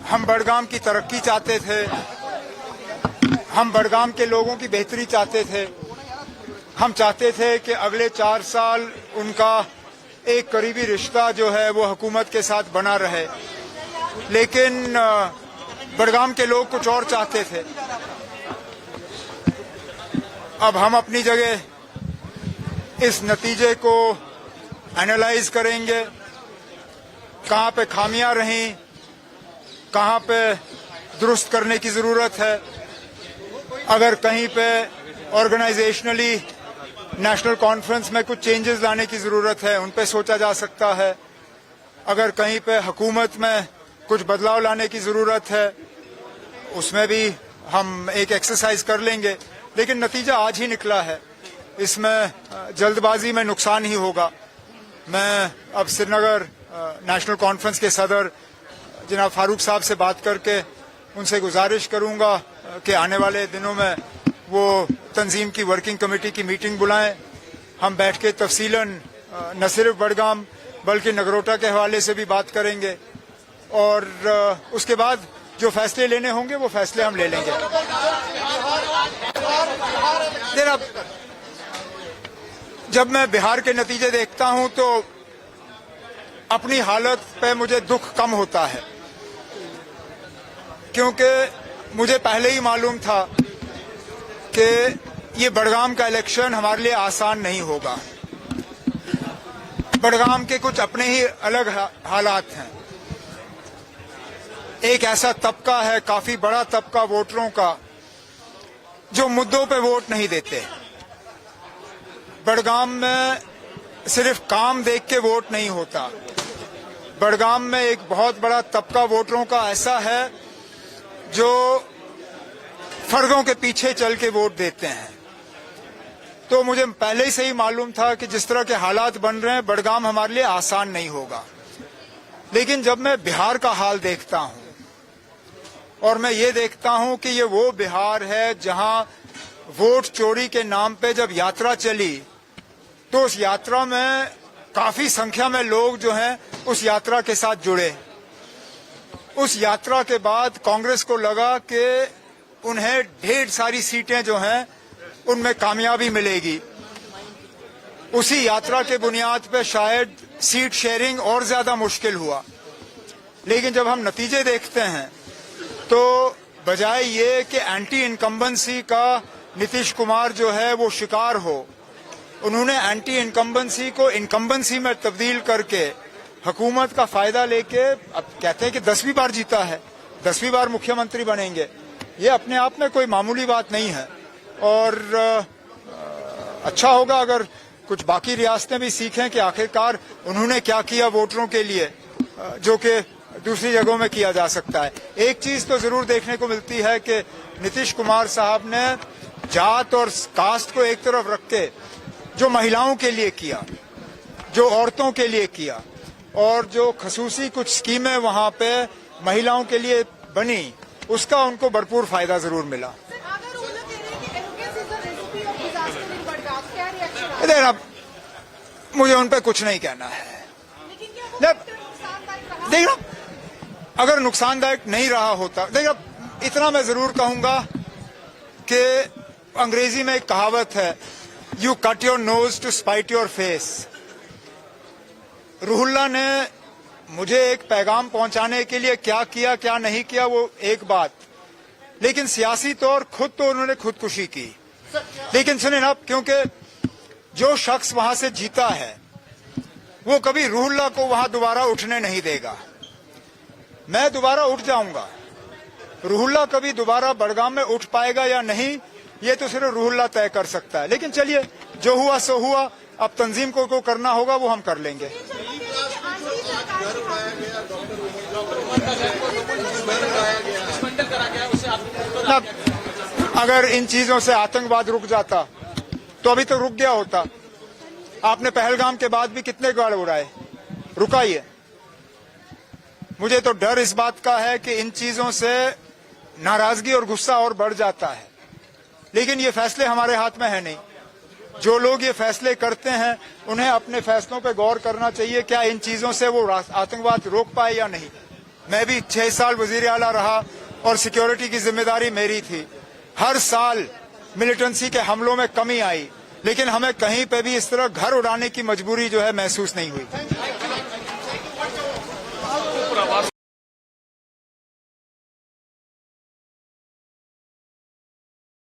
हम बड़गाम की तरक्की चाहते थे, हम बड़गाम के लोगों की बेहतरी चाहते थे। हम चाहते थे कि अगले 4 साल उनका एक करीबी रिश्ता जो है वो हुकूमत के साथ बना रहे, लेकिन बड़गाम के लोग कुछ और चाहते थे। अब हम अपनी जगह इस नतीजे को एनालाइज करेंगे, कहाँ पे खामियां रहीं, कहाँ पे दुरुस्त करने की ज़रूरत है। अगर कहीं पे ऑर्गेनाइजेशनली नेशनल कॉन्फ्रेंस में कुछ चेंजेस लाने की ज़रूरत है, उन पे सोचा जा सकता है। अगर कहीं पे हुकूमत में कुछ बदलाव लाने की ज़रूरत है, उसमें भी हम एक एक्सरसाइज कर लेंगे। लेकिन नतीजा आज ही निकला है, इसमें जल्दबाजी में नुकसान ही होगा। मैं अब श्रीनगर नेशनल कॉन्फ्रेंस के सदर जनाब फारूक साहब से बात करके उनसे गुजारिश करूंगा कि आने वाले दिनों में वो तंजीम की वर्किंग कमेटी की मीटिंग बुलाएं। हम बैठ के तफसीलन न सिर्फ बड़गाम बल्कि नगरोटा के हवाले से भी बात करेंगे और उसके बाद जो फैसले लेने होंगे वो फैसले हम ले लेंगे। जब मैं बिहार के नतीजे देखता हूं तो अपनी हालत पे मुझे दुख कम होता है, क्योंकि मुझे पहले ही मालूम था कि ये बड़गाम का इलेक्शन हमारे लिए आसान नहीं होगा। बड़गाम के कुछ अपने ही अलग हालात हैं। एक ऐसा तबका है, काफी बड़ा तबका वोटरों का, जो मुद्दों पे वोट नहीं देते। बड़गाम में सिर्फ काम देख के वोट नहीं होता। बड़गाम में एक बहुत बड़ा तबका वोटरों का ऐसा है जो फर्जों के पीछे चल के वोट देते हैं। तो मुझे पहले से ही मालूम था कि जिस तरह के हालात बन रहे हैं, बड़गाम हमारे लिए आसान नहीं होगा। लेकिन जब मैं बिहार का हाल देखता हूं और मैं ये देखता हूं कि ये वो बिहार है जहां वोट चोरी के नाम पे जब यात्रा चली तो उस यात्रा में काफी संख्या में लोग जो हैं उस यात्रा के साथ जुड़े। उस यात्रा के बाद कांग्रेस को लगा कि उन्हें ढेर सारी सीटें जो हैं उनमें कामयाबी मिलेगी। उसी यात्रा के बुनियाद पे शायद सीट शेयरिंग और ज्यादा मुश्किल हुआ। लेकिन जब हम नतीजे देखते हैं तो बजाय ये कि एंटी इनकम्बेंसी का नीतीश कुमार जो है वो शिकार हो, उन्होंने एंटी इनकम्बेंसी को इनकम्बेंसी में तब्दील करके हुकूमत का फायदा लेके अब कहते हैं कि 10वीं बार जीता है, 10वीं बार मुख्यमंत्री बनेंगे। ये अपने आप में कोई मामूली बात नहीं है और अच्छा होगा अगर कुछ बाकी रियासतें भी सीखें कि आखिरकार उन्होंने क्या किया वोटरों के लिए, जो कि दूसरी जगहों में किया जा सकता है। एक चीज तो जरूर देखने को मिलती है कि नीतीश कुमार साहब ने जात और कास्ट को एक तरफ रख के जो महिलाओं के लिए किया, जो औरतों के लिए किया और जो खसूसी कुछ स्कीमें वहां पे महिलाओं के लिए बनी, उसका उनको भरपूर फायदा जरूर मिला। अब मुझे उन पे कुछ नहीं कहना है। देखना अगर नुकसानदायक नहीं रहा होता, देखिए इतना मैं जरूर कहूंगा कि अंग्रेजी में एक कहावत है, you cut your nose to spite your face. Ruhullah ने मुझे एक पैगाम पहुंचाने के लिए क्या किया क्या नहीं किया वो एक बात, लेकिन सियासी तौर खुद तो उन्होंने खुदकुशी की। लेकिन सुने ना, क्योंकि जो शख्स वहां से जीता है वो कभी रूहुल्ला को वहां दोबारा उठने नहीं देगा। मैं दोबारा उठ जाऊंगा, रूहुल्ला कभी दोबारा बड़गाम में उठ पाएगा या नहीं ये तो सिर्फ रूहुल्ला तय कर सकता है। लेकिन चलिए जो हुआ सो हुआ, अब तंजीम को करना होगा वो हम कर लेंगे। अगर इन चीजों से आतंकवाद रुक जाता तो अभी तो रुक गया होता। आपने पहलगाम के बाद भी कितने गाड़ उड़ाए, रुका ही है। मुझे तो डर इस बात का है कि इन चीजों से नाराजगी और गुस्सा और बढ़ जाता है। लेकिन ये फैसले हमारे हाथ में है नहीं। जो लोग ये फैसले करते हैं उन्हें अपने फैसलों पर गौर करना चाहिए, क्या इन चीजों से वो आतंकवाद रोक पाए या नहीं। मैं भी 6 साल वजीर आला रहा और सिक्योरिटी की जिम्मेदारी मेरी थी। हर साल मिलिटेंसी के हमलों में कमी आई, लेकिन हमें कहीं पे भी इस तरह घर उड़ाने की मजबूरी जो है महसूस नहीं हुई।